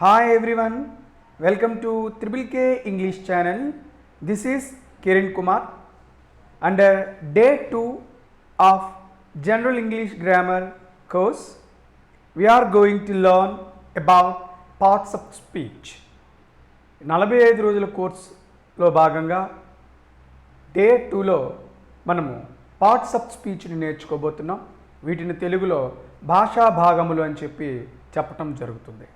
Hi everyone, welcome to Triple K English channel. This is Kiran Kumar. Under day 2 of General English Grammar course, we are going to learn about parts of speech. 45 రోజుల కోర్సులో భాగంగా day 2లో మనము parts of స్పీచ్ని నేర్చుకోబోతున్నాం. వీటిని తెలుగులో భాషా భాగములు అని చెప్పటం జరుగుతుంది.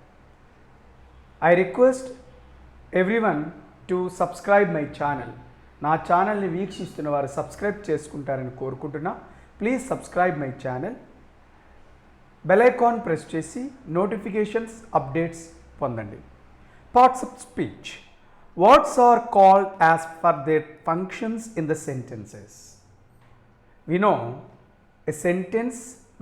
I request everyone to subscribe my channel. నా ఛానల్ని వీక్షిస్తున్న వారు సబ్స్క్రైబ్ చేసుకుంటారని కోరుకుంటున్నా. Please subscribe my channel. Bell icon press చేసి నోటిఫికేషన్స్ అప్డేట్స్ పొందండి. Parts of speech. Words are called as for their functions in the sentences. We know a sentence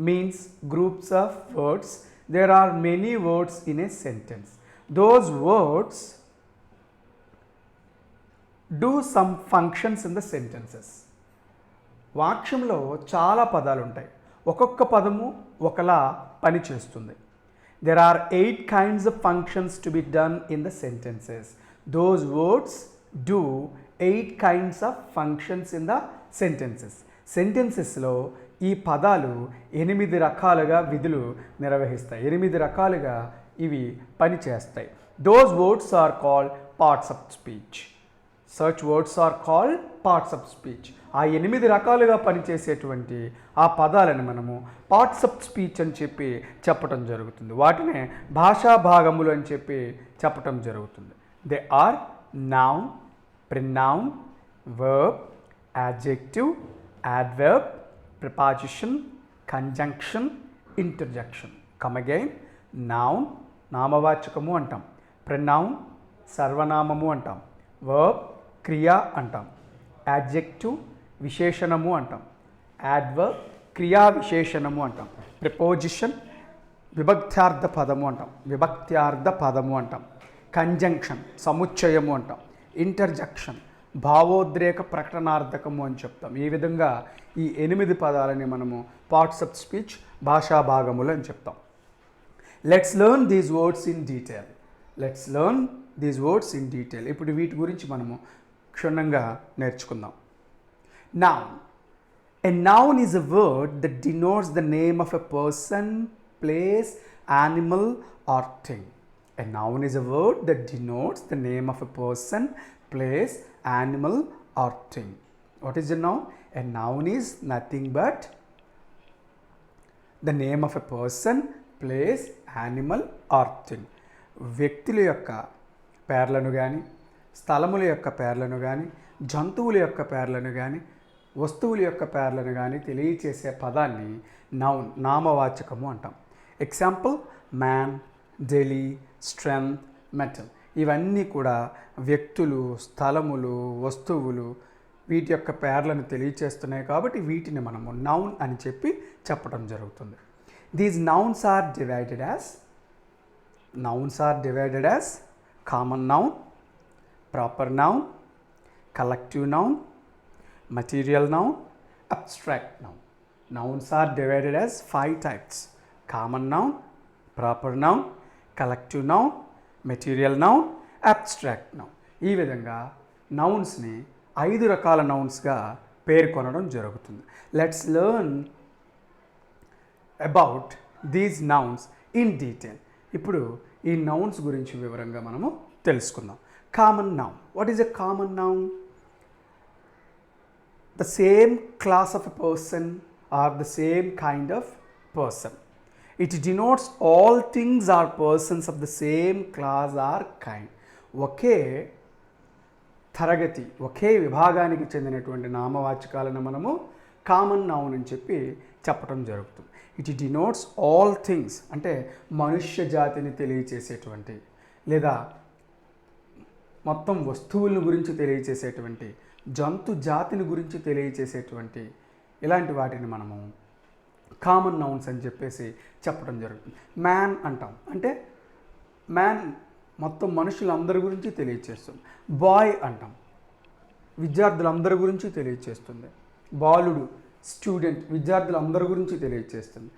means groups of words. There are many words in a sentence. Those words do some functions in the sentences. వాక్యంలో చాలా పదాలు ఉంటాయి. ఒక్కొక్క పదము ఒకలా పని చేస్తుంది. There are 8 kinds of functions to be done in the sentences. Those words do 8 kinds of functions in the sentences. సెంటెన్సెస్లో ఈ పదాలు 8 రకాలుగా విధులు నిర్వహిస్తాయి. 8 రకాలుగా ఇవి పని చేస్తాయి. Those words are called parts of speech. సర్చ్ words are called parts of speech. ఆ 8 రకాలుగా పనిచేసేటువంటి ఆ పదాలను మనము పార్ట్స్ ఆఫ్ స్పీచ్ అని చెప్పటం జరుగుతుంది. వాటినే భాషా భాగములు అని చెప్పటం జరుగుతుంది. They are noun, pronoun, verb, adjective, adverb, preposition, conjunction, interjection. Come again. Noun, నామవాచకము అంటాం. ప్రొనౌన్, సర్వనామము అంటాం. వర్బ్, క్రియ అంటాం. యాడ్జెక్టివ్, విశేషణము అంటాం. యాడ్వర్బ్, క్రియా విశేషణము అంటాం. ప్రిపోజిషన్, విభక్త్యార్థ పదము అంటాం. కంజంక్షన్, సముచ్చయము అంటాం. ఇంటర్జెక్షన్, భావోద్రేక ప్రకటనార్థకము అని చెప్తాం. ఈ విధంగా ఈ 8 పదాలని మనము పార్ట్స్ ఆఫ్ స్పీచ్, భాషా భాగములు అని చెప్తాం. Let's learn these words in detail. ఇప్పుడు వీటి గురించి మనము క్షుణ్ణంగా నేర్చుకుందాం. Noun. A noun is a word that denotes the name of a person, place, animal or thing. A noun is a word that denotes the name of a person, place, animal or thing. What is a noun? A noun is nothing but the name of a person, place, animal or thing. వ్యక్తుల యొక్క పేర్లను కానీ, స్థలముల యొక్క పేర్లను కానీ, జంతువుల యొక్క పేర్లను కానీ, వస్తువుల యొక్క పేర్లను కానీ తెలియచేసే పదాన్ని నౌన్, నామవాచకము అంటాం. Example, man, Delhi, strength, metal. ఇవన్నీ కూడా వ్యక్తులు, స్థలములు, వస్తువులు వీటి యొక్క పేర్లను తెలియచేస్తున్నాయి కాబట్టి వీటిని మనము నౌన్ అని చెప్పడం జరుగుతుంది. These nouns are divided as common noun, proper noun, collective noun, material noun, abstract noun. Nouns are divided as 5 types: common noun, proper noun, collective noun, material noun, abstract noun. ఈ విధంగా నౌన్స్ని 5 రకాల నౌన్స్గా పేర్కొనడం జరుగుతుంది. Let's learn about these nouns in detail. ఇప్పుడు ఈ నౌన్స్ గురించి వివరంగా మనము తెలుసుకుందాం. Common noun. What is a common noun? The same class of a person are the same kind of person. It denotes all things or persons of the same class or kind. ఒకే తరగతి, ఒకే విభాగానికి చెందినటువంటి నామవాచకాలను మనము common noun అని చెప్పటం జరుగుతుంది. It denotes all things అంటే మనుష్య జాతిని తెలియచేసేటువంటి, లేదా మొత్తం వస్తువుల గురించి తెలియచేసేటువంటి, జంతు జాతిని గురించి తెలియచేసేటువంటి ఇలాంటి వాటిని మనము కామన్ నౌన్స్ అని చెప్పడం జరుగుతుంది. మ్యాన్ అంటాం అంటే మ్యాన్ మొత్తం మనుషులందరి గురించి తెలియచేస్తుంది. బాయ్ అంటాం విద్యార్థులందరి గురించి తెలియచేస్తుంది. బాలుడు, స్టూడెంట్, విద్యార్థులందరి గురించి తెలియచేస్తుంది.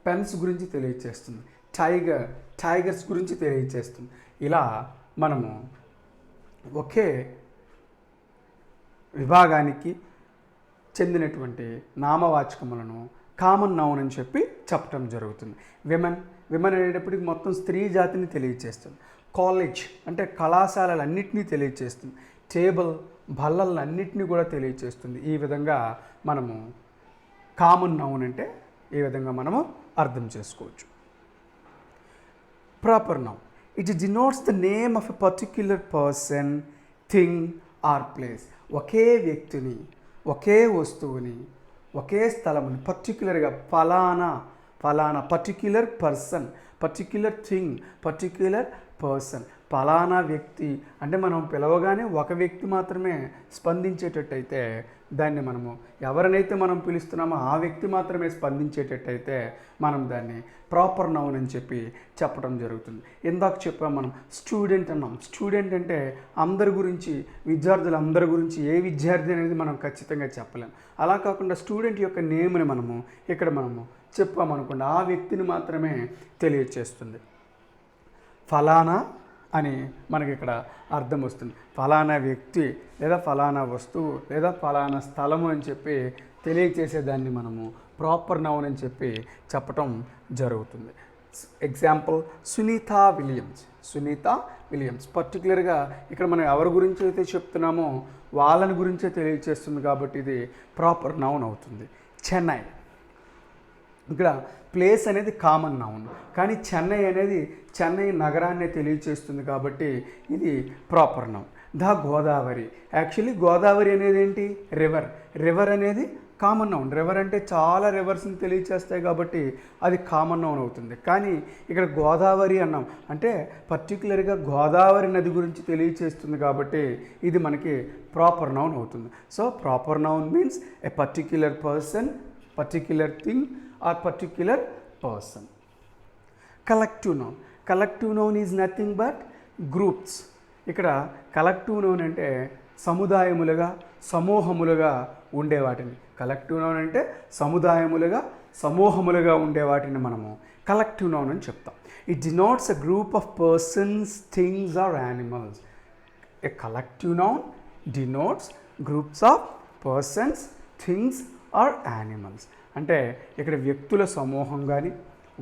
పెన్స్ గురించి తెలియచేస్తుంది. టైగర్స్ గురించి తెలియజేస్తుంది. ఇలా మనము ఒకే విభాగానికి చెందినటువంటి నామవాచకములను కామన్ నౌన్ అని చెప్పి చెప్పడం జరుగుతుంది. విమెన్ అనేటప్పటికి మొత్తం స్త్రీ జాతిని తెలియజేస్తుంది. కాలేజ్ అంటే కళాశాలలన్నింటినీ తెలియజేస్తుంది. టేబుల్ బల్లలన్నింటినీ కూడా తెలియజేస్తుంది. ఈ విధంగా మనము కామన్ నౌన్ అంటే ఈ విధంగా మనము అర్థం చేసుకోవచ్చు. Proper noun, it denotes the name of a particular person, thing or place. ఒకే వ్యక్తిని, ఒకే వస్తువుని, ఒకే స్థలముని పర్టిక్యులర్గా ఫలానా particular person, particular thing, particular person, ఫలానా వ్యక్తి అంటే మనం పిలవగానే ఒక వ్యక్తి మాత్రమే స్పందించేటట్టయితే దాన్ని మనము ఎవరినైతే మనం పిలుస్తున్నామో ఆ వ్యక్తి మాత్రమే స్పందించేటట్టయితే మనం దాన్ని ప్రాపర్ నౌన్ అని చెప్పి చెప్పడం జరుగుతుంది. ఇందాక చెప్పాం మనం స్టూడెంట్ అన్నాం. స్టూడెంట్ అంటే అందరి గురించి, విద్యార్థులందరి గురించి ఏ విద్యార్థి అనేది మనం ఖచ్చితంగా చెప్పలేం. అలా కాకుండా స్టూడెంట్ యొక్క నేమ్ని మనము ఇక్కడ మనము చెప్పామనుకోండి, ఆ వ్యక్తిని మాత్రమే తెలియచేస్తుంది. ఫలానా అని మనకి ఇక్కడ అర్థం వస్తుంది. ఫలానా వ్యక్తి లేదా ఫలానా వస్తువు లేదా ఫలానా స్థలము అని చెప్పి తెలియచేసేదాన్ని మనము ప్రాపర్ నౌన్ అని చెప్పి చెప్పటం జరుగుతుంది. Example Sunita Williams. పర్టికులర్గా ఇక్కడ మనం ఎవరి గురించి అయితే చెప్తున్నామో వాళ్ళని గురించే తెలియచేస్తుంది కాబట్టి ఇది ప్రాపర్ నౌన్ అవుతుంది. చెన్నై, ఇక్కడ ప్లేస్ అనేది కామన్ నౌన్, కానీ చెన్నై అనేది చెన్నై నగరాన్ని తెలియచేస్తుంది కాబట్టి ఇది proper noun. Godavari, actually Godavari అనేది ఏంటి? రివర్ అనేది కామన్ నౌన్. రివర్ అంటే చాలా రివర్స్ని తెలియచేస్తాయి కాబట్టి అది కామన్ నౌన్ అవుతుంది. కానీ ఇక్కడ గోదావరి అన్నాం అంటే పర్టికులర్గా గోదావరి నది గురించి తెలియచేస్తుంది కాబట్టి ఇది మనకి ప్రాపర్ నౌన్ అవుతుంది. So proper noun means a particular person, particular thing or particular person. Collective noun is nothing but groups. ఇక్కడ కలెక్టివ్ నౌన్ అంటే సముదాయములుగా, సమూహములుగా ఉండేవాటిని. కలెక్టివ్ నౌన్ అంటే సముదాయములుగా, సమూహములుగా ఉండేవాటిని మనము కలెక్టివ్ నౌన్ అని చెప్తాం. It denotes a group of persons, things or animals. A collective noun denotes groups of persons, things or animals. అంటే ఇక్కడ వ్యక్తుల సమూహం కానీ,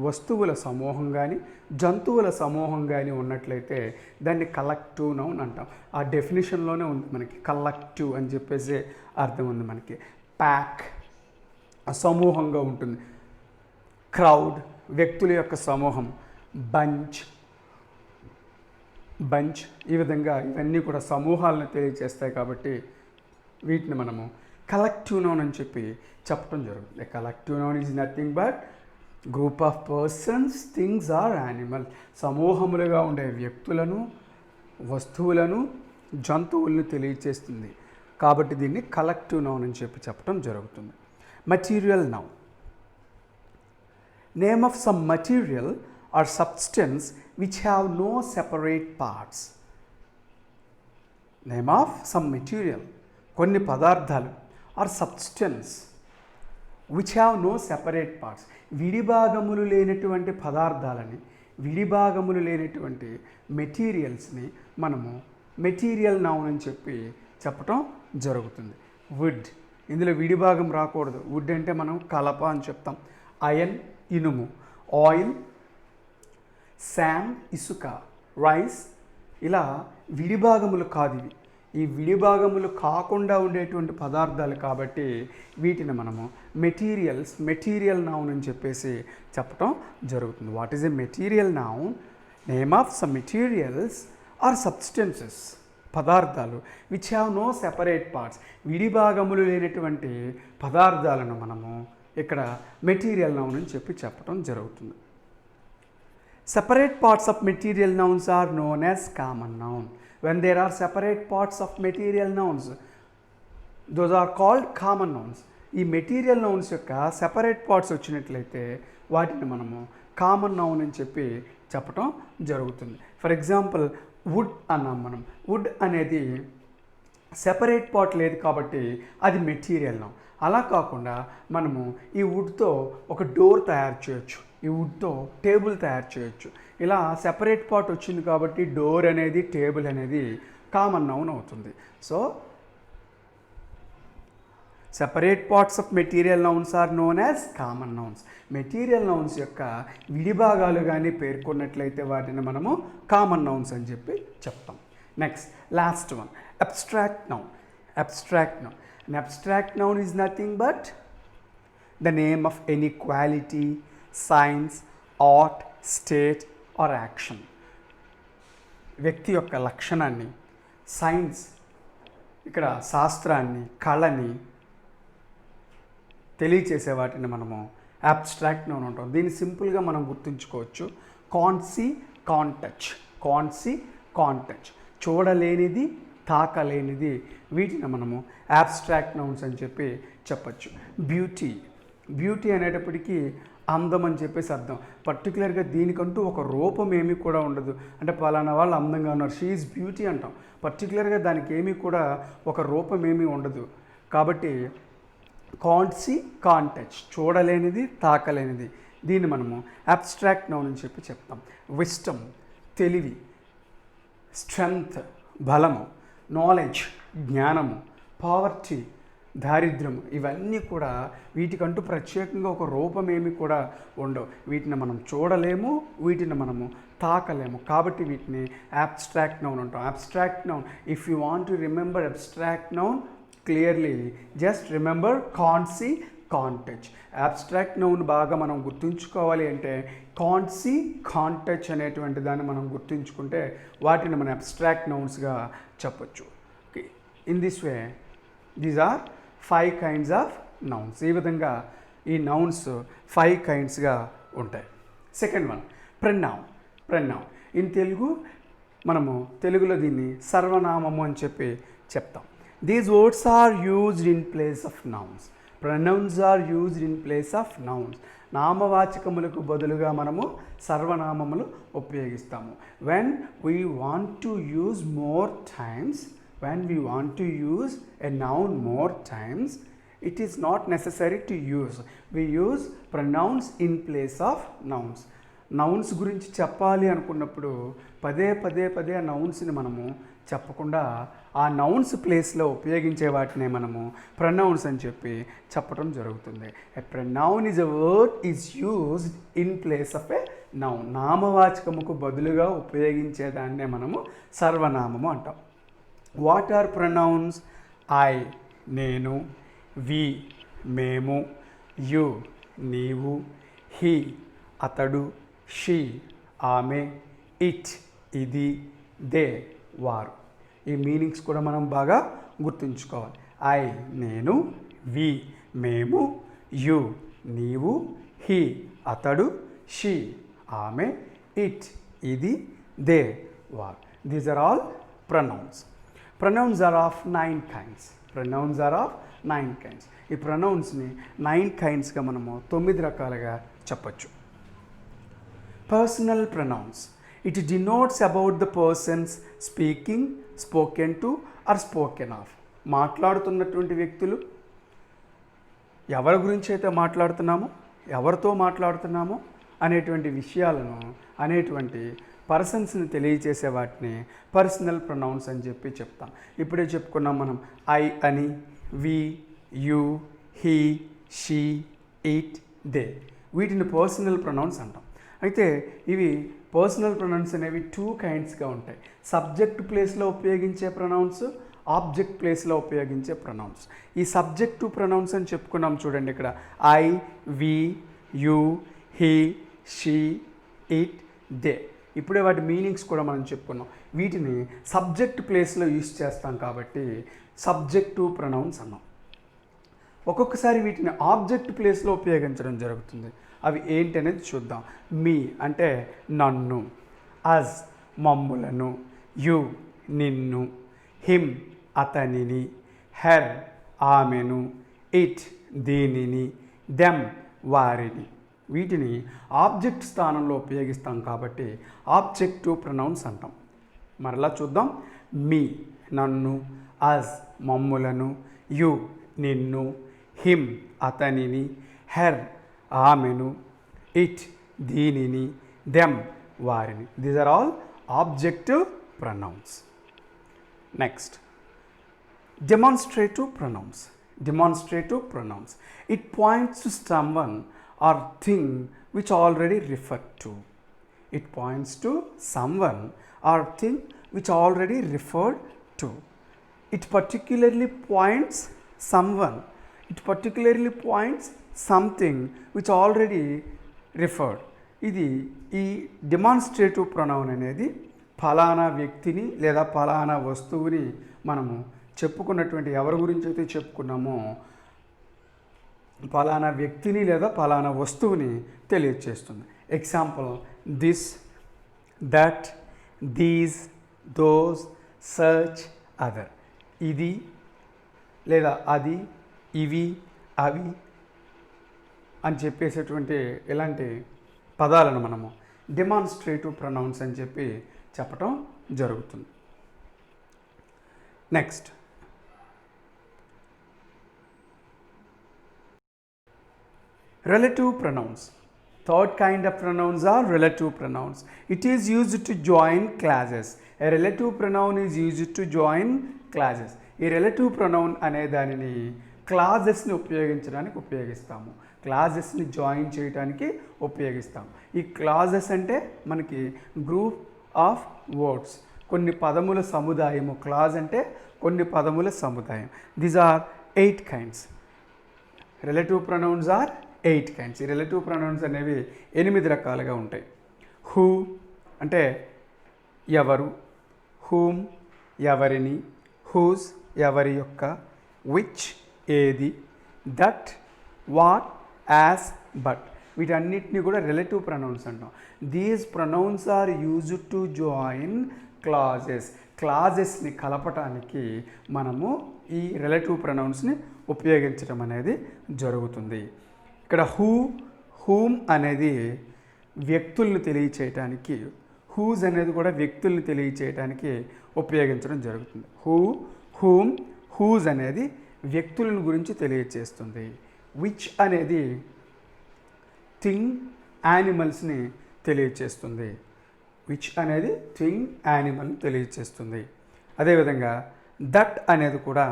వస్తువుల సమూహం కానీ, జంతువుల సమూహం కానీ ఉన్నట్లయితే దాన్ని కలెక్టివ్ నౌన్ అంటాం. ఆ డెఫినేషన్లోనే ఉంది మనకి కలెక్టివ్ అని చెప్పేసి అర్థం ఉంది మనకి. ప్యాక్ సమూహంగా ఉంటుంది. క్రౌడ్ వ్యక్తుల యొక్క సమూహం. బంచ్ ఈ విధంగా ఇవన్నీ కూడా సమూహాలను తెలియజేస్తాయి కాబట్టి వీటిని మనము కలెక్టివ్ నౌన్ అని చెప్పి చెప్పడం జరుగుతుంది. Collective noun is nothing but group of persons, things or animals. సమూహములుగా ఉండే వ్యక్తులను, వస్తువులను, జంతువులను తెలియచేస్తుంది కాబట్టి దీన్ని కలెక్టివ్ నౌన్ అని చెప్పి చెప్పడం జరుగుతుంది. Material noun, name of some material or substance which have no separate parts. Name of some material కొన్ని పదార్థాలు or substance which have no separate parts విడిభాగములు లేనటువంటి పదార్థాలని, విడిభాగములు లేనటువంటి మెటీరియల్స్ని మనము మెటీరియల్ నౌన్ అని చెప్పి చెప్పటం జరుగుతుంది. వుడ్, ఇందులో విడిభాగం రాకూడదు. వుడ్ అంటే మనం కలప అని చెప్తాం. ఐరన్ ఇనుము, ఆయిల్ శాండ్ ఇసుక, రైస్ ఇలా విడిభాగములు కాదు ఇవి. ఈ విడిభాగములు కాకుండా ఉండేటువంటి పదార్థాలు కాబట్టి వీటిని మనము మెటీరియల్ నౌన్ అని చెప్పేసి చెప్పటం జరుగుతుంది. What is a material noun? Name of some materials or substances పదార్థాలు which have no separate parts విడిభాగములు లేనటువంటి పదార్థాలను మనము ఇక్కడ మెటీరియల్ నౌన్ అని చెప్పి చెప్పటం జరుగుతుంది. Separate parts of material nouns are known as common noun. When there are separate parts of material nouns, those are called common nouns. ఈ మెటీరియల్ నౌన్స్ యొక్క సెపరేట్ పార్ట్స్ వచ్చినట్లయితే వాటిని మనము కామన్ నౌన్ అని చెప్పి చెప్పటం జరుగుతుంది. ఫర్ ఎగ్జాంపుల్ వుడ్ అన్నాం మనం. వుడ్ అనేది సెపరేట్ పార్ట్ లేదు కాబట్టి అది మెటీరియల్ నౌన్. అలా కాకుండా మనము ఈ వుడ్తో ఒక డోర్ తయారు చేయొచ్చు, ఈ వుడ్తో టేబుల్ తయారు చేయొచ్చు. ఇలా సెపరేట్ పార్ట్ వచ్చింది కాబట్టి డోర్ అనేది టేబుల్ అనేది కామన్ నౌన్ అవుతుంది. So separate parts of material nouns are known as common nouns. Material nouns యొక్క విడిభాగాలు కానీ పేర్కొన్నట్లయితే వాటిని మనము కామన్ నౌన్స్ అని చెప్పి చెప్తాం. Next last one, abstract noun. Abstract noun. An abstract noun is nothing but the name of any quality, science, art, state or action. వ్యక్తి యొక్క లక్షణాన్ని, సైన్స్ ఇక్కడ శాస్త్రాన్ని, కళని తెలియచేసే వాటిని మనము అబ్స్ట్రాక్ట్ నౌన్ అంటాం. దీన్ని సింపుల్గా మనం గుర్తుంచుకోవచ్చు. కాన్సీ, కాంటచ్. కాన్సీ, కాంటచ్, చూడలేనిది, తాకలేనిది, వీటిని మనము అబ్స్ట్రాక్ట్ నౌన్స్ అని చెప్పి చెప్పచ్చు. బ్యూటీ. బ్యూటీ అనేటప్పటికీ అందం అని చెప్పేసి అర్థం. పర్టికులర్గా దీనికంటూ ఒక రూపం ఏమీ కూడా ఉండదు. అంటే పలానా వాళ్ళు అందంగా ఉన్నారు, షీ ఈజ్ బ్యూటీ అంటాం. పర్టికులర్గా దానికి ఏమీ కూడా ఒక రూపం ఏమీ ఉండదు. కాబట్టి కాంట్ సీ, కాంట్ టచ్, చూడలేనిది, తాకలేనిది, దీన్ని మనము అబ్స్ట్రాక్ట్ నౌన్ అని చెప్పి చెప్తాం. విస్టమ్, తెలివి. స్ట్రెంగ్త్, బలము. నాలెడ్జ్, జ్ఞానము. పావర్టీ, దారిద్ర్యము. ఇవన్నీ కూడా వీటికంటూ ప్రత్యేకంగా ఒక రూపం ఏమి కూడా ఉండవు. వీటిని మనం చూడలేము, వీటిని మనము తాకలేము. కాబట్టి వీటిని అబ్స్ట్రాక్ట్ నౌన్ అంటాం. Abstract noun, if you want to remember abstract noun clearly, just remember can't see, can't touch. Abstract noun బాగా మనం గుర్తుంచుకోవాలి అంటే కాంట్ సీ, కాంట్ టచ్ అనేటువంటి దాన్ని మనం గుర్తుంచుకుంటే వాటిని మనం అబ్స్ట్రాక్ట్ నౌన్స్గా చెప్పచ్చు. In this way these are 5 kinds of nouns. ఈ విధంగా ఈ నౌన్స్ 5 kindsగా ఉంటాయి. Second one, pronoun. Pronoun in Telugu మనము తెలుగులో దీన్ని సర్వనామము అని చెప్పి చెప్తాం. These words are used in place of nouns. Pronouns are used in place of nouns. నామవాచకములకు బదులుగా మనము సర్వనామములు ఉపయోగిస్తాము. When we want to use more times, when we want to use a noun more times, it is not necessary to use. We use pronouns in place of nouns. Nouns గురించి చెప్పాలి అనుకున్నప్పుడు పదే పదే పదే ఆ నౌన్స్ని మనము చెప్పకుండా ఆ నౌన్స్ ప్లేస్లో ఉపయోగించే వాటినే మనము ప్రొనౌన్స్ అని చెప్పి చెప్పడం జరుగుతుంది. A pronoun is a word is used in place of a noun. నామవాచకముకు బదులుగా ఉపయోగించేదాన్నే మనము సర్వనామము అంటాం. What are pronounce? ఐ, నేను. వి, మేము. యు, నీవు. హీ, అతడు. షీ, ఆమె. ఇట్, ఇది. దే, వారు. ఈ మీనింగ్స్ కూడా మనం బాగా గుర్తుంచుకోవాలి. ఐ, నేను. వి, మేము. యు, నీవు. హీ, అతడు. షీ, ఆమె. ఇట్, ఇది. దే, వారు. These are all pronouns. Pronouns are of 9 kinds. Pronouns are of 9 kinds. ఈ ప్రొనౌన్స్ని 9 kindsగా మనము 9 రకాలుగా చెప్పచ్చు. Personal pronouns. It denotes about the persons speaking, spoken to or spoken of. మాట్లాడుతున్నటువంటి వ్యక్తులు, ఎవరి గురించి అయితే మాట్లాడుతున్నామో, ఎవరితో మాట్లాడుతున్నామో అనేటువంటి విషయాలను, అనేటువంటి పర్సన్స్ని తెలియచేసే వాటిని పర్సనల్ ప్రొనౌన్స్ అని చెప్పి చెప్తాం. ఇప్పుడే చెప్పుకున్నాం మనం ఐ అని, we, you, he, she, it, they. వీటిని పర్సనల్ ప్రొనౌన్స్ అంటాం. అయితే ఇవి పర్సనల్ ప్రొనౌన్స్ అనేవి 2 kindsగా ఉంటాయి. సబ్జెక్ట్ ప్లేస్లో ఉపయోగించే ప్రొనౌన్స్, ఆబ్జెక్ట్ ప్లేస్లో ఉపయోగించే ప్రొనౌన్స్. ఈ సబ్జెక్టు ప్రొనౌన్స్ అని చెప్పుకున్నాం చూడండి. ఇక్కడ I, we, you, he, she, it, they. ఇప్పుడే వాటి మీనింగ్స్ కూడా మనం చెప్పుకున్నాం. వీటిని సబ్జెక్ట్ ప్లేస్లో యూజ్ చేస్తాం కాబట్టి సబ్జెక్టు ప్రొనౌన్స్ అన్నాం. ఒక్కొక్కసారి వీటిని ఆబ్జెక్ట్ ప్లేస్లో ఉపయోగించడం జరుగుతుంది. అవి ఏంటి అనేది చూద్దాం. మీ అంటే నన్ను. అజ్, మమ్ములను. యు, నిన్ను. హిమ్, అతనిని. హెర్, ఆమెను. ఇట్, దీనిని. దెమ్, వారిని. వీటిని ఆబ్జెక్ట్ స్థానంలో ఉపయోగిస్తాం కాబట్టి ఆబ్జెక్టివ్ ప్రొనౌన్స్ అంటాం. మరలా చూద్దాం. మీ, నన్ను. అజ్, మమ్ములను. యు, నిన్ను. హిమ్ అతనిని, హెర్ ఆమెను, ఇట్ దీనిని, దెమ్ వారిని. These are all objective pronouns. Next demonstrative pronouns. Demonstrative pronouns. It points to someone or thing which already referred to. It points to someone or thing which already referred to. It particularly points someone. It particularly points something which already referred. ఇది ఈ demonstrative pronoun అనేది ఫలానా వ్యక్తిని లేదా ఫలానా వస్తువుని మనము చెప్పుకున్నటువంటి ఎవరి గురించి అయితే చెప్పుకున్నామో ఫలానా వ్యక్తిని లేదా ఫలానా వస్తువుని తెలియజేస్తుంది. Example this, that, these, those, such, other. ఇది లేదా అది, ఇవి, అవి అని చెప్పేసేటువంటి ఇలాంటి పదాలను మనము డెమాన్స్ట్రేటివ్ ప్రొనౌన్స్ అని చెప్పి చెప్పటం జరుగుతుంది. Next relative pronouns. Third kind of pronouns are relative pronouns. It is used to join clauses. A relative pronoun is used to join clauses. ఈ relative pronoun అనే దానిని క్లాజెస్ని ఉపయోగిస్తాము. క్లాజెస్ని జాయిన్ చేయడానికి ఉపయోగిస్తాము. ఈ క్లాజెస్ అంటే మనకి గ్రూప్ ఆఫ్ వర్డ్స్, కొన్ని పదముల సముదాయము. క్లాజ్ అంటే కొన్ని పదముల సముదాయం. These are 8 kinds. relative pronouns are 8 kinds. ఈ రిలేటివ్ ప్రొనౌన్స్ అనేవి 8 రకాలుగా ఉంటాయి. హూ అంటే ఎవరు, హూమ్ ఎవరిని, హూస్ ఎవరి యొక్క, విచ్ ఏది, దట్, వాట్, యాజ్, బట్ వీటన్నిటిని కూడా రిలేటివ్ ప్రొనౌన్స్ అంటాం. These pronouns are used to join clauses. క్లాజెస్ని కలపటానికి మనము ఈ రిలేటివ్ ప్రొనౌన్స్ని ఉపయోగించడం అనేది జరుగుతుంది. ఇక్కడ హూమ్ అనేది వ్యక్తులను తెలియచేయటానికి, హూజ్ అనేది కూడా వ్యక్తుల్ని తెలియచేయటానికి ఉపయోగించడం జరుగుతుంది. హూమ్, హూజ్ అనేది వ్యక్తులను గురించి తెలియచేస్తుంది. విచ్ అనేది థింగ్, యానిమల్స్ని తెలియచేస్తుంది. విచ్ అనేది థింగ్, యానిమల్ని తెలియచేస్తుంది. అదేవిధంగా దట్ అనేది కూడా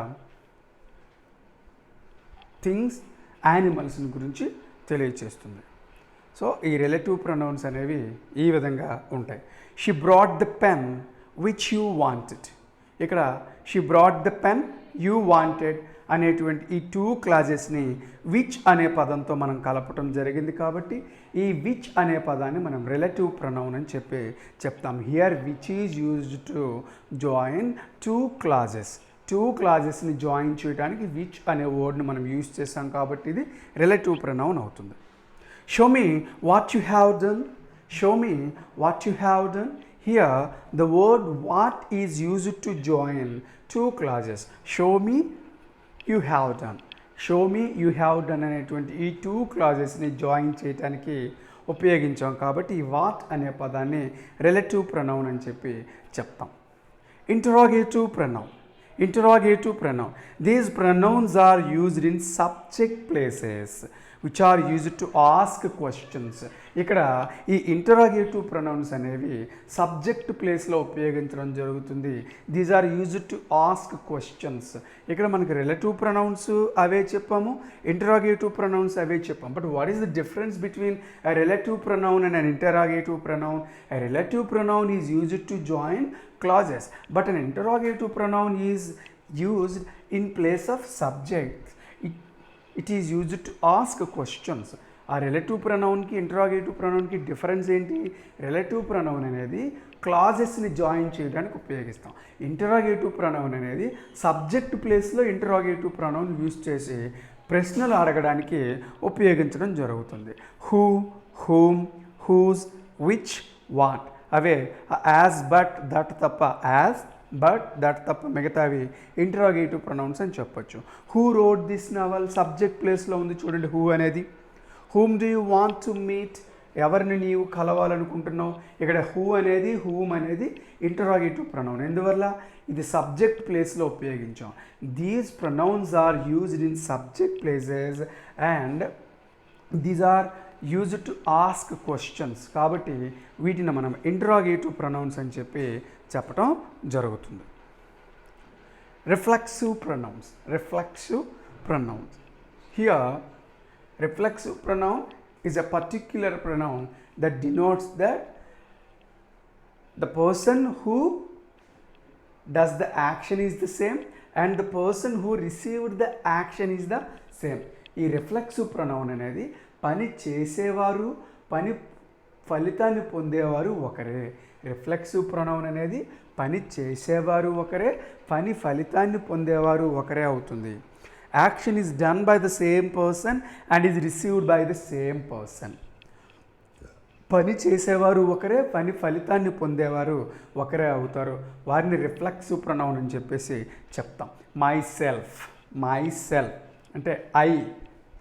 థింగ్స్, యానిమల్స్ని గురించి తెలియచేస్తుంది. సో ఈ రిలేటివ్ ప్రొనౌన్స్ అనేవి ఈ విధంగా ఉంటాయి. She brought the pen which you wanted. ఇక్కడ she brought the pen, you wanted అనేటువంటి ఈ 2 క్లాజెస్ని విచ్ అనే పదంతో మనం కలపటం జరిగింది. కాబట్టి ఈ విచ్ అనే పదాన్ని మనం రిలేటివ్ ప్రొనౌన్ అని చెప్తాం. Here which is used to join 2 clauses. 2 క్లాజెస్ని జాయిన్ చేయడానికి విచ్ అనే వర్డ్ని మనం యూజ్ చేస్తాం కాబట్టి ఇది రిలేటివ్ ప్రొనౌన్ అవుతుంది. Show me what you have done. Show me what you have done. Here the word what is used to join 2 clauses. Show me, you have done. Show me, you have done అనేటువంటి ఈ 2 క్లాజెస్ని join చేయడానికి ఉపయోగించాం కాబట్టి ఈ what అనే పదాన్ని relative pronoun అని చెప్పి చెప్తాం. Interrogative pronoun. Interrogative pronoun. These pronouns are used in subject places which are used to ask questions. ఇక్కడ ఈ ఇంటరాగేటివ్ ప్రొనౌన్స్ అనేవి సబ్జెక్ట్ ప్లేస్లో ఉపయోగించడం జరుగుతుంది. These are used to ask questions. ఇక్కడ మనకి రిలేటివ్ ప్రొనౌన్స్ అవే చెప్పాము, ఇంటరాగేటివ్ ప్రొనౌన్స్ అవే చెప్పాము. But what is the difference between a relative pronoun and an interrogative pronoun? A relative pronoun is used to join clauses, but an interrogative pronoun is used in place of subject. It is used to ask questions. ఆ relative ప్రొనౌన్కి interrogative ప్రొనౌన్కి difference ఏంటి? Relative pronoun అనేది క్లాజెస్ని join చేయడానికి ఉపయోగిస్తాం. Interrogative pronoun అనేది subject ప్లేస్లో ఇంటరాగేటివ్ ప్రొనౌన్ యూజ్ చేసి ప్రశ్నలు అడగడానికి ఉపయోగించడం జరుగుతుంది. Who, whom, whose, which, what అవే యాజ్, బట్, దట్ తప్ప యాజ్, బట్, దట్ తప్ప మిగతావి ఇంటరాగేటివ్ ప్రొనౌన్స్ అని చెప్పొచ్చు. Who wrote this novel subject ప్లేస్లో ఉంది చూడండి హూ అనేది. Whom do you want to meet ఎవరిని నీవు కలవాలనుకుంటున్నావు? ఇక్కడ హూమ్ అనేది ఇంటరాగేటివ్ ప్రొనౌన్. ఎందువల్ల? ఇది సబ్జెక్ట్ ప్లేస్లో ఉపయోగించాం. These pronouns are used in subject places and these are used to ask questions. కాబట్టి వీటిని మనం ఇంటరాగేటివ్ ప్రొనౌన్స్ అని చెప్పటం జరుగుతుంది. Reflexive pronouns. Here, reflexive pronoun is a particular pronoun that denotes that the person who does the action is the same and the person who received the action is the same. ఈ reflexive pronoun అనేది పని చేసేవారు, పని ఫలితాన్ని పొందేవారు ఒకరే. Reflexive pronoun అనేది పని చేసేవారు ఒకరే, పని ఫలితాన్ని పొందేవారు ఒకరే అవుతుంది. Action is done by the same person and is received by the same person. పని చేసేవారు ఒకరే, పని ఫలితాన్ని పొందేవారు ఒకరే అవుతారు. వారిని రిఫ్లెక్సివ్ ప్రొనౌన్ అని చెప్తాం. మై సెల్ఫ్ అంటే ఐ,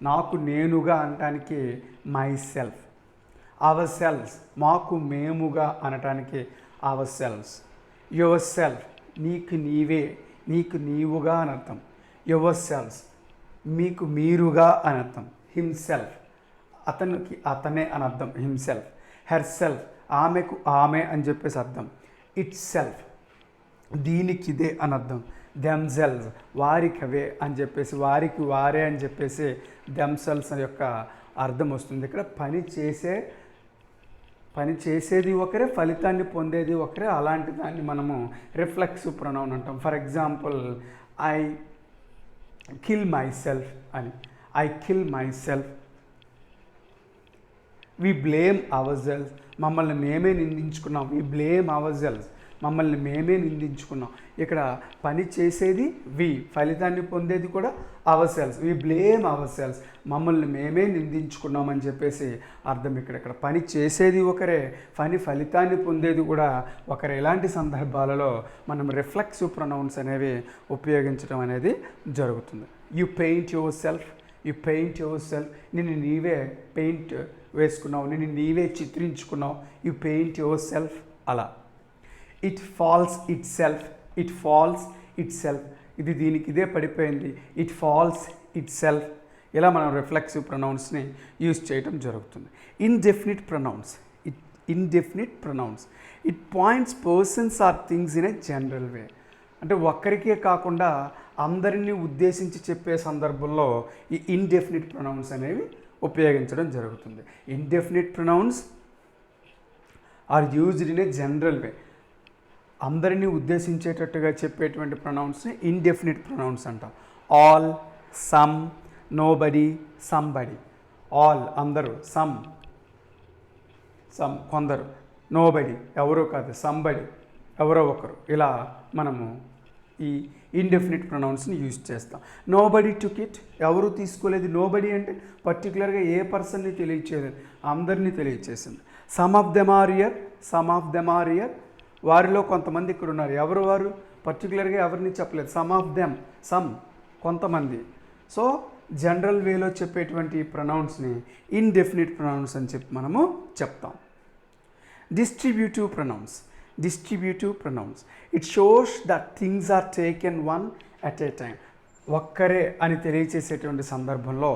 నాకు నేనుగా అనటానికి మై సెల్ఫ్. అవర్ సెల్ఫ్స్, మాకు మేముగా అనటానికి అవర్ సెల్ఫ్స్. యువర్ సెల్ఫ్, నీకు నీవే, నీకు నీవుగా అని అర్థం. యువర్ సెల్ఫ్స్, మీకు మీరుగా అని అర్థం. హిమ్సెల్ఫ్, అతనికి అతనే అని అర్థం. హిమ్సెల్ఫ్. హెర్ సెల్ఫ్, ఆమెకు ఆమె అని అర్థం. ఇట్ సెల్ఫ్, దీనికిదే అని అర్థం. దెమ్సెల్స్, వారికవే అని వారికి వారే అని దెమ్సెల్స్ యొక్క అర్థం వస్తుంది. ఇక్కడ పని చేసేది ఒకరే, ఫలితాన్ని పొందేది ఒకరే. అలాంటి దాన్ని మనము రిఫ్లెక్సివ్ ప్రొనౌన్ అంటాం. For example, I kill myself అని. I kill myself. We blame ourself, మమ్మల్ని మేమే నిందించుకున్నాం. వి బ్లేమ్ అవర్ సెల్ఫ్, మమ్మల్ని మేమే నిందించుకున్నాం. ఇక్కడ పని చేసేది వి, ఫలితాన్ని పొందేది కూడా ourself. We blame ourself, మమ్మల్ని మేమే నిందించుకున్నాం అని అర్థం. ఇక్కడ పని చేసేది ఒకరే, పని ఫలితాన్ని పొందేది కూడా ఒకరే. ఇలాంటి సందర్భాలలో మనం రిఫ్లెక్సివ్ ప్రొనౌన్స్ అనేవి ఉపయోగించడం అనేది జరుగుతుంది. యు పెయింట్ యువర్ సెల్ఫ్, నిన్ను నీవే పెయింట్ వేసుకున్నావు, నిన్ను నీవే చిత్రించుకున్నావు. You paint yourself. అలా. ఇట్ ఫాల్స్ ఇట్ సెల్ఫ్, ఇది దీనికి ఇదే పడిపోయింది. It falls itself. ఇలా మనం రిఫ్లెక్సివ్ ప్రొనౌన్స్ని యూజ్ చేయడం జరుగుతుంది. Indefinite pronouns. It points persons or things in a general way. అంటే ఒక్కరికే కాకుండా అందరినీ ఉద్దేశించి చెప్పే సందర్భంలో ఈ ఇండెఫినిట్ ప్రొనౌన్స్ అనేవి ఉపయోగించడం జరుగుతుంది. Indefinite pronouns are used in a general way. అందరినీ ఉద్దేశించేటట్టుగా చెప్పేటువంటి ప్రొనౌన్స్ని ఇండెఫినిట్ ప్రొనౌన్స్ అంటాం. All, some, nobody, somebody. All అందరూ, సమ్ కొందరు, నోబడి ఎవరో కాదు, సంబడి ఎవరో ఒకరు. ఇలా మనము ఈ ఇండెఫినిట్ ప్రొనౌన్స్ని యూజ్ చేస్తాం. నోబడి టుక్ ఇట్, ఎవరు తీసుకోలేదు. నోబడి అంటే పర్టికులర్గా ఏ పర్సన్ని తెలియచేయలేదు, అందరినీ తెలియచేసింది. Some of them are here, వారిలో కొంతమంది ఇక్కడ ఉన్నారు. ఎవరు వారు? పర్టికులర్గా ఎవరిని చెప్పలేదు. సమ్ ఆఫ్ దెమ్, కొంతమంది. సో జనరల్ వేలో చెప్పేటువంటి ప్రొనౌన్స్ని ఇండెఫినిట్ ప్రొనౌన్స్ అని మనము చెప్తాం. Distributive pronouns. It shows that things are taken one at a time. ఒక్కరే అని తెలియచేసేటువంటి సందర్భంలో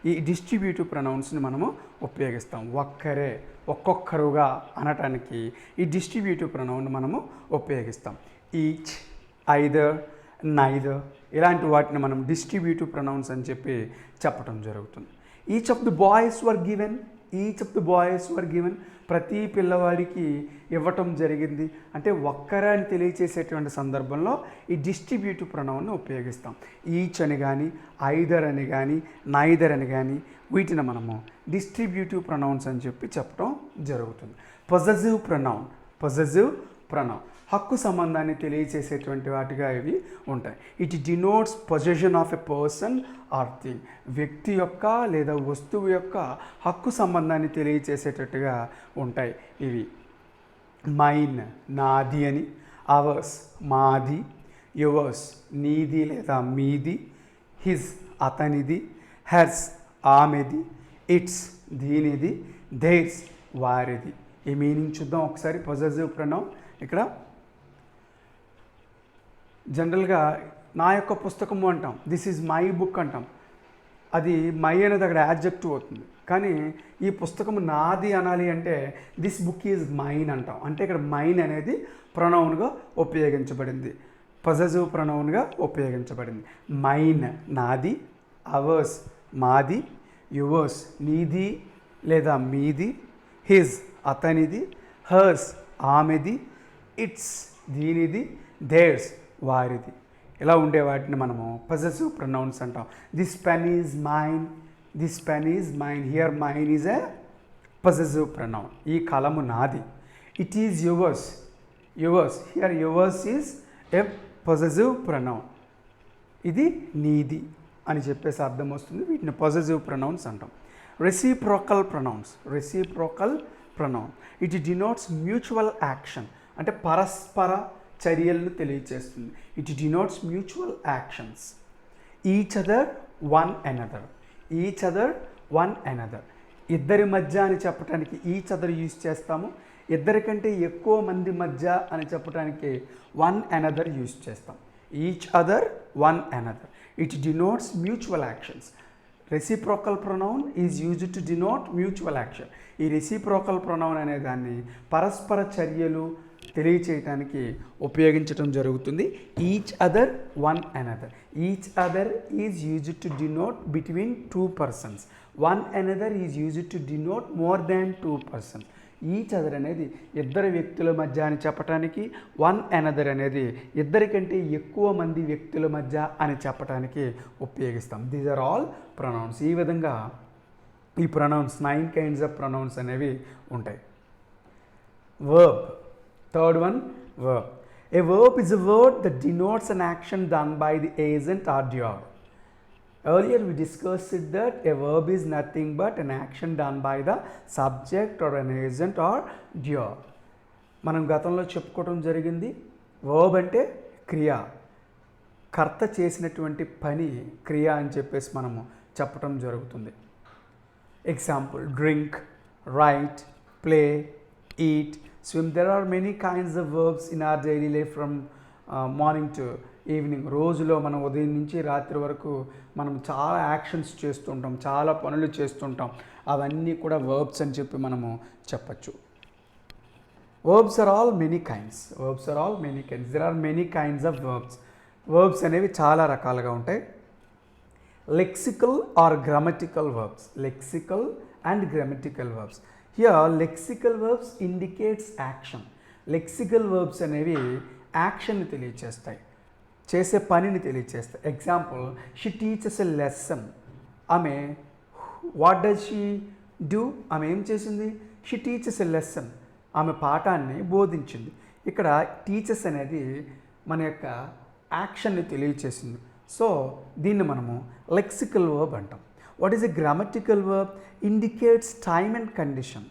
ఈ డిస్ట్రిబ్యూటివ్ ప్రొనౌన్స్ని మనము ఉపయోగిస్తాం. ఒక్కరే, ఒక్కొక్కరుగా అనటానికి ఈ డిస్ట్రిబ్యూటివ్ ప్రొనౌన్ మనము ఉపయోగిస్తాం. ఈచ్, ఐదర్, నైదర్ ఇలాంటి వాటిని మనం డిస్ట్రిబ్యూటివ్ ప్రొనౌన్స్ అని చెప్పటం జరుగుతుంది. Each of the boys were given, ప్రతి పిల్లవాడికి ఇవ్వటం జరిగింది. అంటే ఒక్కరే అని తెలియచేసేటువంటి సందర్భంలో ఈ డిస్ట్రిబ్యూటివ్ ప్రొనౌన్ను ఉపయోగిస్తాం. ఈచ్ అని కానీ, ఐదర్ అని కానీ, నైదర్ అని కానీ వీటిని మనము డిస్ట్రిబ్యూటివ్ ప్రొనౌన్స్ అని చెప్పటం జరుగుతుంది. పొజెసివ్ ప్రొనౌన్ హక్కు సంబంధాన్ని తెలియచేసేటువంటి వాటిగా ఇవి ఉంటాయి. It denotes possession of a person are thing. వ్యక్తి యొక్క లేదా వస్తువు యొక్క హక్కు సంబంధాన్ని తెలియచేసేటట్టుగా ఉంటాయి ఇవి. మైన్, నాది అని. అవర్స్, మాది. యువర్స్, నీది లేదా మీది. హిజ్, అతనిది. హెర్స్, ఆమెది. ఇట్స్, దీనిది. థెయిర్స్, వారిది. ఈ మీనింగ్ చూద్దాం ఒకసారి. పొజెసివ్ ప్రొనౌన్ ఇక్కడ జనరల్గా నా యొక్క పుస్తకము అంటాం, దిస్ ఈజ్ మై బుక్ అంటాం. అది మై అనేది అక్కడ యాడ్జెక్టివ్ అవుతుంది. కానీ ఈ పుస్తకము నాది అనాలి అంటే దిస్ బుక్ ఈజ్ మైన్ అంటాం. అంటే ఇక్కడ మైన్ అనేది ప్రొనౌన్గా ఉపయోగించబడింది, పొజెసివ్ ప్రొనౌన్గా ఉపయోగించబడింది. మైన్ నాది, అవర్స్ మాది, యువర్స్ నీది లేదా మీది, హిజ్ అతనిది, హర్స్ ఆమెది, ఇట్స్ దీనిది, దేర్స్ వారిది. ఇలా ఉండే వాటిని మనము పొజెసివ్ ప్రొనౌన్స్ అంటాం. This pen is mine, this pen is mine. Here mine is a possessive pronoun. ఈ కలము నాది. It is yours, yours. Here yours is a possessive pronoun. ఇది నీది అని చెప్పేసి అర్థం వస్తుంది. వీటిని పొజెసివ్ ప్రొనౌన్స్ అంటాం. Reciprocal pronouns. Reciprocal pronoun it denotes mutual action, అంటే పరస్పర చర్యలను తెలియచేస్తుంది. It denotes mutual actions. Each other, one another. Each other, one another. ఇద్దరి మధ్య అని చెప్పడానికి ఈచ్ అదర్ యూజ్ చేస్తాము. ఇద్దరికంటే ఎక్కువ మంది మధ్య అని చెప్పడానికి వన్ అనదర్ యూజ్ చేస్తాం. Each other, one another. It denotes mutual actions. Reciprocal pronoun is used to denote mutual action. ఈ రెసిప్రోకల్ ప్రొనౌన్ అనే దాన్ని పరస్పర చర్యలు తెలియచేయటానికి ఉపయోగించడం జరుగుతుంది. Each other, one another. Each other is used to denote between two persons. One another is used to denote more than two persons. Each other అనేది ఇద్దరు వ్యక్తుల మధ్య అని చెప్పటానికి, వన్ అనదర్ అనేది ఇద్దరికంటే ఎక్కువ మంది వ్యక్తుల మధ్య అని చెప్పటానికి ఉపయోగిస్తాం. These are all pronouns. ఈ విధంగా ఈ ప్రొనౌన్స్ 9 kinds ఆఫ్ ప్రొనౌన్స్ అనేవి ఉంటాయి. Verb. Third one, verb. A verb is a word that denotes an action done by the agent or doer. Earlier we discussed that a verb is nothing but an action done by the subject or an agent or doer. మనం గతంలో చెప్పుకోవడం జరిగింది. verb అంటే క్రియ, కర్త చేసినటువంటి పని క్రియ అని చెప్పేసి మనము చెప్పడం జరుగుతుంది. Example, drink, right, play, eat, swim. There are many kinds of verbs in our daily life from morning to evening. రోజులో మనం ఉదయం నుంచి రాత్రి వరకు మనం చాలా యాక్షన్స్ చేస్తుంటాం, చాలా పనులు చేస్తుంటాం. అవన్నీ కూడా వర్బ్స్ అని చెప్పి మనము చెప్పచ్చు. Verbs are all many kinds. Verbs are all many kinds. There are many kinds of verbs. Verbs అనేవి చాలా రకాలుగా ఉంటాయి. Lexical or grammatical verbs. Lexical and grammatical verbs. Here lexical verbs indicates action. లెక్సికల్ వర్బ్స్ అనేవి యాక్షన్ని తెలియచేస్తాయి, చేసే పనిని తెలియచేస్తాయి. Example, she teaches a lesson. ఆమె వాట్ డస్ షీ డూ? ఆమె ఏం చేసింది? She teaches a lesson. ఆమె పాఠాన్ని బోధించింది. ఇక్కడ టీచర్స్ అనేది మన యొక్క యాక్షన్ని తెలియచేసింది. సో దీన్ని మనము లెక్సికల్ వర్బ్ అంటాం. What is a grammatical verb? Indicates time and condition.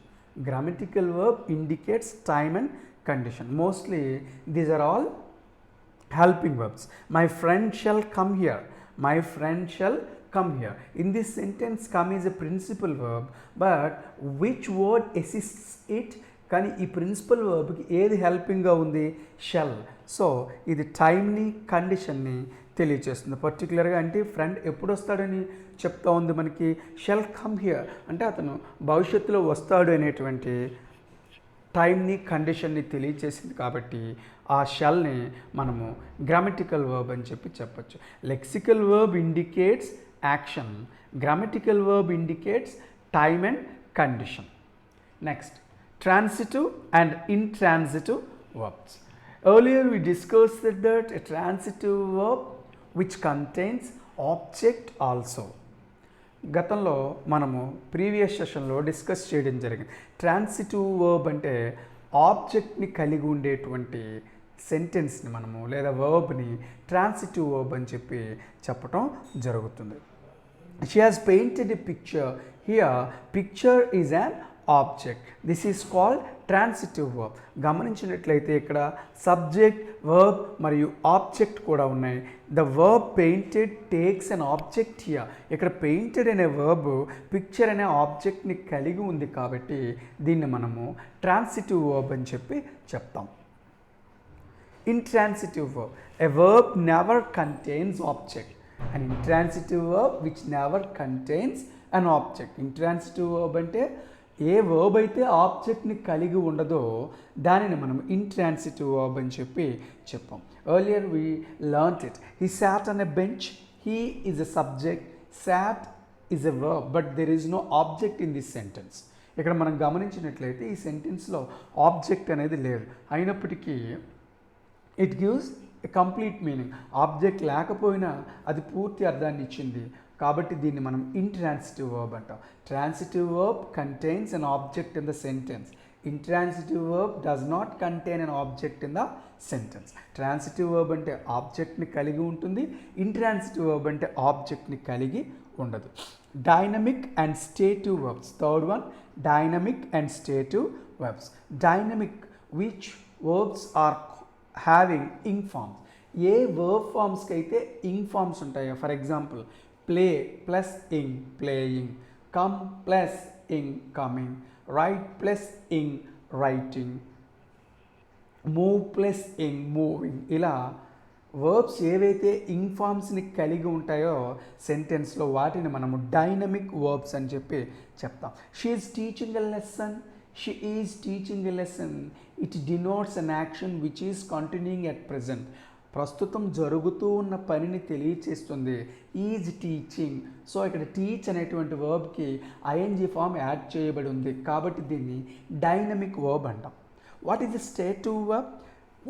Grammatical verb indicates time and condition. Mostly these are all helping verbs. My friend shall come here. My friend shall come here. In this sentence, come is a principal verb, but which word assists it? కానీ ఈ principal వర్బ్కి ఏది హెల్పింగ్గా ఉంది? Shell. So ఇది టైమ్ని, కండిషన్ని తెలియచేస్తుంది. పర్టికులర్గా అంటే friend ఎప్పుడు వస్తాడని చెప్తా ఉంది మనకి. షెల్ కమ్ హియర్ అంటే అతను భవిష్యత్తులో వస్తాడు అనేటువంటి టైమ్ని, కండిషన్ని తెలియచేసింది. కాబట్టి ఆ షెల్ని మనము గ్రామటికల్ వర్బ్ అని చెప్పి చెప్పచ్చు. Lexical verb indicates action. Grammatical verb indicates time and condition. Next, transitive and intransitive verbs. Earlier we discussed that a transitive verb which contains object also. గతంలో మనము ప్రీవియస్ సెషన్లో డిస్కస్ చేయడం జరిగింది. ట్రాన్సిటివ్ వర్బ్ అంటే ఆబ్జెక్ట్ని కలిగి ఉండేటువంటి సెంటెన్స్ని మనము లేదా వర్బ్ని ట్రాన్సిటివ్ వర్బ్ అని చెప్పి చెప్పటం జరుగుతుంది. She has painted a picture. Here picture is an object. This is called transitive verb. గమనించినట్లయితే ఇక్కడ సబ్జెక్ట్, వర్బ్ మరియు ఆబ్జెక్ట్ కూడా ఉన్నాయి. The verb painted takes an object here. ఇక్కడ పెయింటెడ్ అనే వర్బ్ పిక్చర్ అనే ఆబ్జెక్ట్ని కలిగి ఉంది కాబట్టి దీన్ని మనము ట్రాన్సిటివ్ వర్బ్ అని చెప్పి చెప్తాం. Intransitive verb, a verb never contains object. An intransitive verb which never contains an object. Intransitive verb అంటే ఏ వర్బ్ అయితే ఆబ్జెక్ట్ని కలిగి ఉండదో దానిని మనం ఇంట్రాన్సిటివ్ వర్బ్ అని చెప్పి చెప్పాం. Earlier we learnt it. He sat on a bench. He is a subject, sat is a verb, but there is no object in this sentence. ఇక్కడ మనం గమనించినట్లయితే ఈ సెంటెన్స్లో ఆబ్జెక్ట్ అనేది లేదు. అయినప్పటికీ it gives a complete meaning. Object లేకపోయినా అది పూర్తి అర్థాన్ని ఇచ్చింది కాబట్టి దీన్ని మనం ఇంట్రాన్సిటివ్ వర్బ్ అంటాం. Transitive verb contains an object in the sentence. Intransitive verb does not contain an object in the sentence. Transitive verb అంటే ఆబ్జెక్ట్ని కలిగి ఉంటుంది, ఇంట్రాన్సిటివ్ వర్బ్ అంటే ఆబ్జెక్ట్ని కలిగి ఉండదు. Dynamic and stative verbs. Third one, dynamic and stative verbs. Dynamic which verbs are having ing forms. ఏ verb ఫార్మ్స్కి అయితే ఇంగ్ ఫార్మ్స్ ఉంటాయో, for example play plus ing playing, come plus ing coming, write plus ing writing, move plus ing moving. ఇలా verbs ఏవైతే ing ఫార్మ్స్ని కలిగి ఉంటాయో సెంటెన్స్లో వాటిని మనము డైనమిక్ వర్బ్స్ అని చెప్పి చెప్తాం. She is teaching a lesson. She is teaching a lesson. It denotes an action which is continuing at present. ప్రస్తుతం జరుగుతూ ఉన్న పనిని తెలియచేస్తుంది. Is teaching. సో ఇక్కడ టీచ్ అనేటువంటి వర్బ్కి ఐఎన్జీ ఫామ్ యాడ్ చేయబడి ఉంది కాబట్టి దీన్ని డైనమిక్ వర్బ్ అంటాం. What is the stative verb?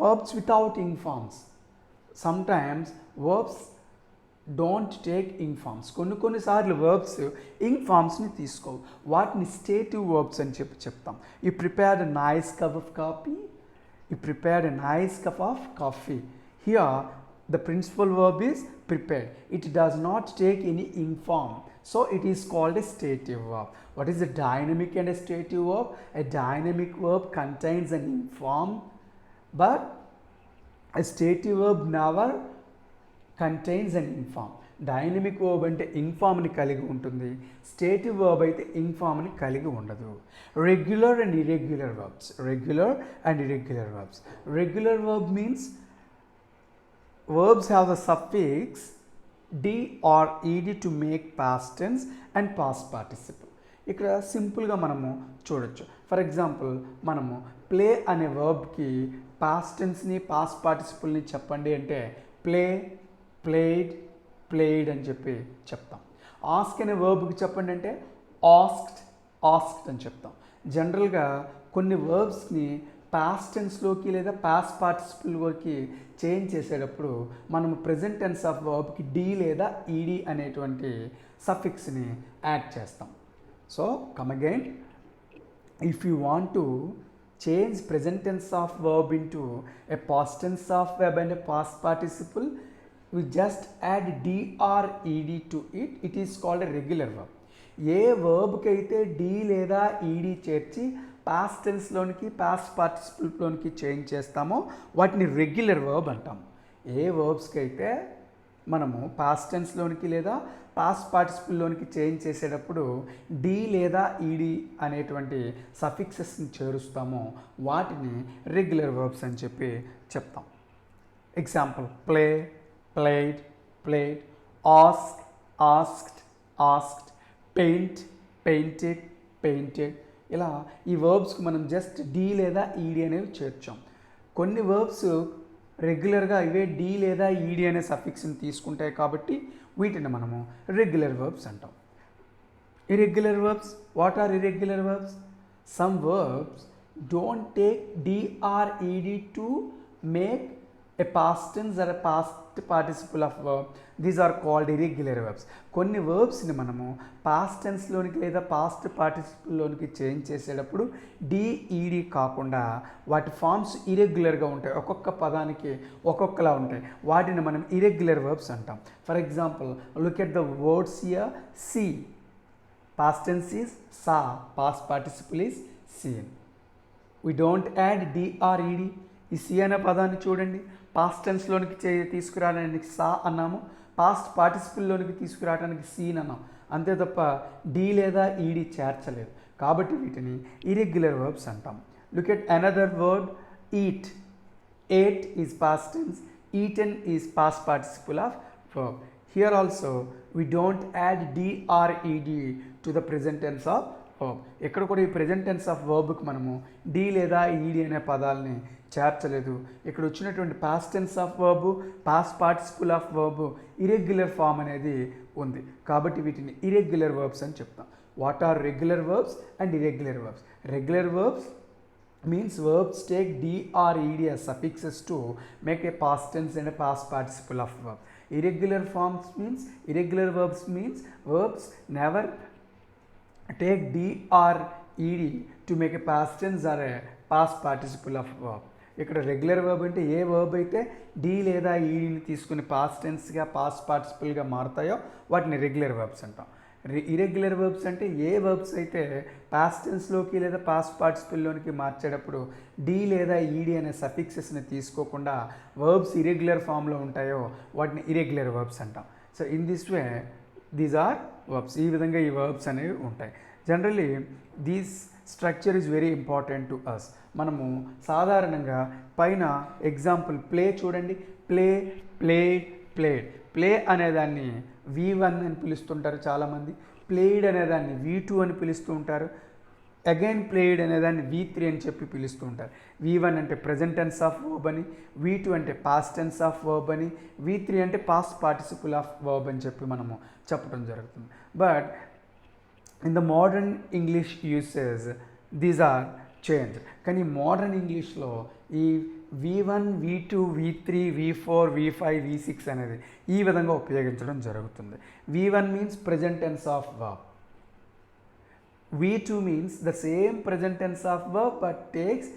Verbs without ing forms. Sometimes verbs don't take ing forms. కొన్నిసార్లు వర్బ్స్ ఇంగ్ ఫార్మ్స్ని తీసుకోవు. వాటిని స్టేటివ్ వర్బ్స్ అని చెప్పి చెప్తాం. You prepared a nice cup of coffee. You prepared a nice cup of coffee. Here the principal verb is prepared. It does not take any ing form. So it is called a stative verb. What is a dynamic and a stative verb? A dynamic verb contains an ing form, but a stative verb never contains an ing form. Dynamic verb అంటే ఇంగ్ ఫామ్ని కలిగి ఉంటుంది, స్టేటివ్ verb అయితే ఇంగ్ ఫామ్ని కలిగి ఉండదు. Regular and irregular verbs. Regular and irregular verbs. Regular verb means verbs have the suffix d or ed to make past tense and past participle. ఇక్కడ సింపుల్గా మనము చూడొచ్చు. ఫర్ ఎగ్జాంపుల్ మనము ప్లే అనే వర్బ్కి పాస్ట్ టెన్స్ని పాస్ట్ పార్టిసిపుల్ని చెప్పండి అంటే ప్లే, ప్లేడ్, ప్లేడ్ అని చెప్పి చెప్తాం. ఆస్క్ అనే వర్బ్కి చెప్పండి అంటే ఆస్క్డ్, ఆస్క్డ్ అని చెప్తాం. జనరల్గా కొన్ని వర్బ్స్ని పాస్ట్ టెన్స్లోకి లేదా పాస్ట్ పార్టిసిపుల్లోకి చేంజ్ చేసేటప్పుడు మనము ప్రెజెంట్ టెన్స్ ఆఫ్ వర్బ్కి డి లేదా ఈడి అనేటువంటి సఫిక్స్ని యాడ్ చేస్తాం. So come again, if you want to change present tense of verb into a past tense of verb and a past participle, we just add d or ed to it. It is called a regular verb. ఏ వర్బ్కి అయితే D లేదా ఈడి చేర్చి past టెన్స్లోనికి past పార్టిసిపుల్లోనికి change చేస్తామో వాటిని regular verb అంటాం. ఏ వర్బ్స్కి అయితే మనము past టెన్స్లోనికి లేదా పాస్ట్ పార్టిసిపుల్లోనికి చేంజ్ చేసేటప్పుడు డి లేదా ఈడి అనేటువంటి సఫిక్సెస్ని చేరుస్తామో వాటిని రెగ్యులర్ వర్బ్స్ అని చెప్పి చెప్తాం. Example play, played, played, ask, asked, asked, paint, painted, painted. ఇలా ఈ వర్బ్స్కి మనం జస్ట్ డి లేదా ఈడి అనేవి చేర్చాం. కొన్ని వర్బ్స్ రెగ్యులర్గా ఇవే డి లేదా ఈడి అనే సఫిక్స్ని తీసుకుంటాయి కాబట్టి వీటిని మనము రెగ్యులర్ వర్బ్స్ అంటాం. Irregular verbs. What are irregular verbs? Some verbs don't take D or ED to make a past tense or a past participle of verb. These are called irregular verbs. కొన్ని వర్బ్స్ని మనము past టెన్స్లోనికి లేదా past పార్టిసిపుల్లోనికి change చేసేటప్పుడు DEd కాకుండా వాటి forms ఇర్రెగ్యులర్గా ఉంటాయి. ఒక్కొక్క పదానికి ఒక్కొక్కలా ఉంటాయి. వాటిని మనం ఇర్రెగ్యులర్ వర్బ్స్ అంటాం. For example look at the words here. See, Past tense is saw, past participle is seen. We don't add d or ed. ఈ సి అనే పదాన్ని చూడండి, పాస్ట్ టెన్స్లోనికి తీసుకురావడానికి సా అన్నాము, పాస్ట్ పార్టిసిపుల్లోనికి తీసుకురావడానికి సీన్ అన్నాం, అంతే తప్ప డి లేదా ఈడి చేర్చలేదు. కాబట్టి వీటిని ఇర్రెగ్యులర్ వర్బ్స్ అంటాం. Look at another word, eat. ate is past tense, eaten is past participle of verb. Here also we don't add d or ed to the present tense of verb. ఇక్కడ కూడా ఈ present tense of verb కి మనము d లేదా ed అనే పదాలని చేర్చలేదు. ఇక్కడ వచ్చినటువంటి past tense of verb, past participle of verb irregular form అనేది ఉంది. కాబట్టి వీటిని irregular verbs అని చెప్తాం. What are regular verbs and irregular verbs? Regular verbs means verbs take d or ed as suffixes to make a past tense and a past participle of verb. Irregular verbs means verbs never take d or ed to make a past tense or a past participle of verb. ఇక్కడ regular verb అంటే ఏ verb అయితే D లేదా ఈడిని తీసుకుని past టెన్స్గా past పార్టిసిపుల్గా మారుతాయో వాటిని regular verbs అంటాం. Irregular verbs అంటే ఏ verbs అయితే past టెన్స్లోకి లేదా పాస్ట్ పార్టిసిపుల్లోనికి మార్చేటప్పుడు డి లేదా ఈడి అనే సఫిక్సెస్ని తీసుకోకుండా వర్బ్స్ ఇర్రెగ్యులర్ ఫామ్లో ఉంటాయో వాటిని ఇర్రెగ్యులర్ వర్బ్స్ అంటాం. So in this way these are verbs. ఈ విధంగా ఈ వర్బ్స్ అనేవి ఉంటాయి. Generally these structure is very important to us. మనము సాధారణంగా పైన ఎగ్జాంపుల్ ప్లే చూడండి, ప్లే, ప్లేడ్, ప్లేడ్. ప్లే అనేదాన్ని V1 అని పిలుస్తుంటారు చాలామంది, ప్లేడ్ అనేదాన్ని V2 అని పిలుస్తూ ఉంటారు, అగైన్ ప్లేడ్ అనేదాన్ని V3 అని చెప్పి పిలుస్తూ ఉంటారు. V1 అంటే ప్రజెంట్ టెన్స్ ఆఫ్ వర్బ్ అని, V2 అంటే పాస్ట్ టెన్స్ ఆఫ్ వర్బ్ అని, V3 అంటే పాస్ట్ పార్టిసిపుల్ ఆఫ్ వర్బ్ అని చెప్పి మనము చెప్పడం జరుగుతుంది. But in the modern English usage these are change. కానీ మోడర్న్ ఇంగ్లీష్లో ఈ V1, V2, V3, V4, V5, V6 అనేది ఈ విధంగా ఉపయోగించడం జరుగుతుంది. V1 means present tense of verb, V2 means the same present tense of verb but takes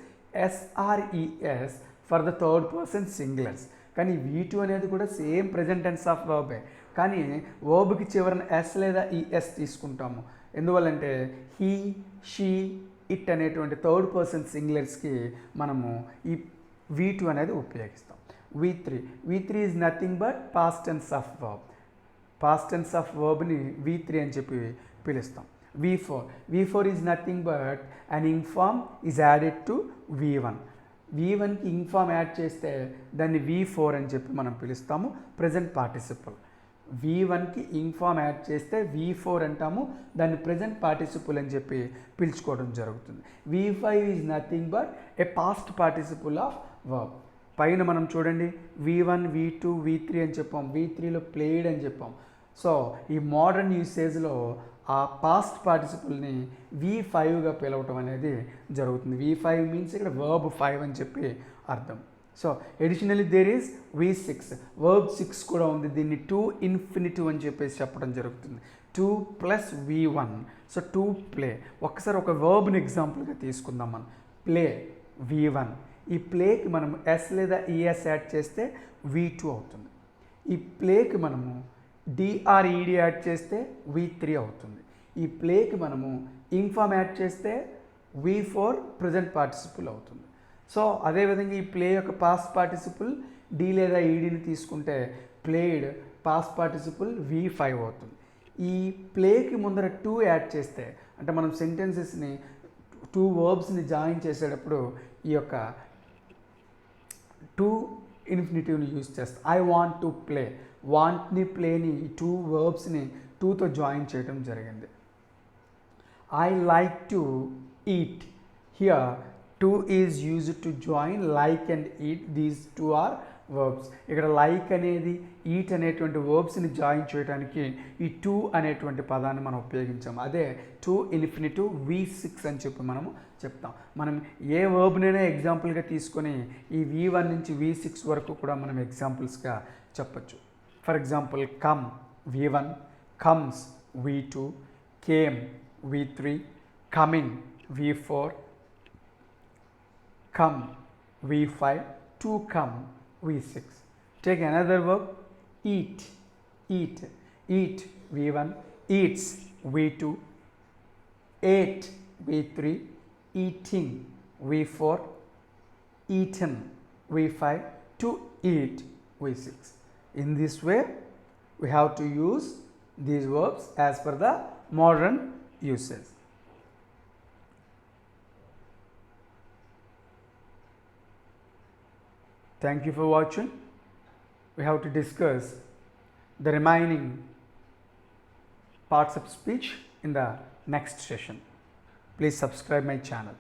SRES for the third person singulars. కానీ V2 అనేది కూడా సేమ్ ప్రజెంట్ టెన్స్ ఆఫ్ వర్బే, కానీ వర్బ్కి చివరన ఎస్ లేదా ES తీసుకుంటాము. ఎందువల్లంటే హీ, షీ, ఇట్ అనేటువంటి థర్డ్ పర్సన్ సింగులర్స్కి మనము ఈ V2 అనేది ఉపయోగిస్తాం. V3 is nothing but past tense of verb. Past tense of వర్బ్ని V3 అని చెప్పి పిలుస్తాం. V4 is nothing but an ing form is added to V1. V1కి ఇంగ్ ఫామ్ యాడ్ చేస్తే దాన్ని V4 అని చెప్పి మనం పిలుస్తాము, ప్రజెంట్ పార్టిసిపుల్. V1కి ఇంగ్ ఫామ్ యాడ్ చేస్తే V4 అంటాము, దాన్ని ప్రజెంట్ పార్టిసిపుల్ అని చెప్పి పిలుచుకోవడం జరుగుతుంది. V5 is nothing but a past participle of verb. పైన మనం చూడండి V1, V2, V3 అని చెప్పాం, V3లో ప్లేడ్ అని చెప్పాం. సో ఈ మోడర్న్ యూసేజ్లో ఆ పాస్ట్ పార్టిసిపుల్ని V5గా పిలవటం అనేది జరుగుతుంది. V5 మీన్స్ ఇక్కడ వర్బ్ 5 అని చెప్పి అర్థం. So additionally there is V6, verb 6 కూడా ఉంది. దీన్ని టు ఇన్ఫినిటివ్ అని చెప్పేసి చెప్పడం జరుగుతుంది. 2 + V1, సో టు ప్లే. ఒక్కసారి ఒక వర్బ్ని ఎగ్జాంపుల్గా తీసుకుందాం మనం. ప్లే V1, ఈ ప్లేకి మనము ఎస్ లేదా ES యాడ్ చేస్తే V2 అవుతుంది. ఈ ప్లేకి మనము DRED యాడ్ చేస్తే V3 అవుతుంది. ఈ ప్లేకి మనము ఇంగ్ ఫామ్ యాడ్ చేస్తే V4 ప్రజెంట్ పార్టిసిపుల్ అవుతుంది. సో అదేవిధంగా ఈ ప్లే యొక్క పాస్ట్ పార్టిసిపుల్ డి లేదా ఈడిని తీసుకుంటే ప్లేడ్ పాస్ట్ పార్టిసిపుల్ V5 అవుతుంది. ఈ ప్లేకి ముందర 2 యాడ్ చేస్తే, అంటే మనం సెంటెన్సెస్ని 2 వర్బ్స్ని జాయిన్ చేసేటప్పుడు ఈ యొక్క టు ఇన్ఫినిటివ్ని యూజ్ చేస్తాం. ఐ వాంట్ టు ప్లే, వాంట్ని ప్లేని ఈ 2 వర్బ్స్ని 2తో జాయిన్ చేయడం జరిగింది. I like to eat, here 2 is used to join like and eat, these 2 are verbs. ఇక్కడ లైక్ అనేది ఈట్ అనేటువంటి వర్బ్స్ని జాయిన్ చేయడానికి ఈ 2 అనేటువంటి పదాన్ని మనం ఉపయోగించాము. అదే టు ఇన్ఫినిటివ్ V6 అని చెప్పి మనము చెప్తాం. మనం ఏ వర్బ్నైనా ఎగ్జాంపుల్గా తీసుకొని ఈ V1 నుంచి V6 వరకు కూడా మనం ఎగ్జాంపుల్స్గా చెప్పచ్చు. For example come V1, comes V2, came V3, coming V4, come V5, to come V6. Take another verb, eat V1, eats V2, ate V3, eating V4, eaten V5, to eat V6. In this way, we have to use these verbs as per the modern usage. Thank you for watching. We have to discuss the remaining parts of speech in the next session. Please subscribe my channel.